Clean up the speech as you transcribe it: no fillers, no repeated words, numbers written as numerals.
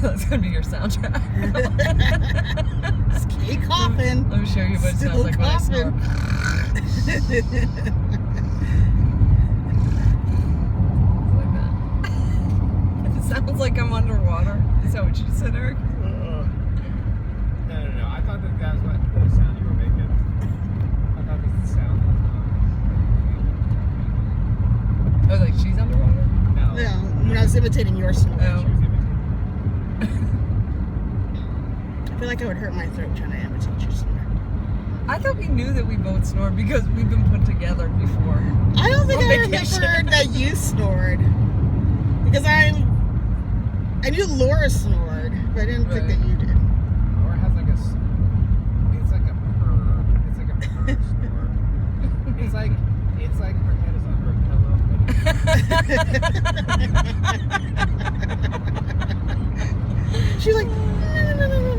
That's gonna be your soundtrack. Just keep coughing. Let me show you what it sounds like when I snore. Like that. It sounds like I'm underwater. Is that what you said, Eric? No. I thought that was what the sound you were making. I thought that's the sound. Oh, like she's underwater? No. No, when I was imitating your snore. Oh. She was imitating. I feel like I would hurt my throat trying to imitate your snore. I thought we knew that we both snored because we've been put together before. I don't think On I vacation. remembered that you snored. Because I knew Laura snored, but I didn't think that you did. Laura has like it's like a purr. It's like a purr snore. It's like her head is under a pillow. She's like, no.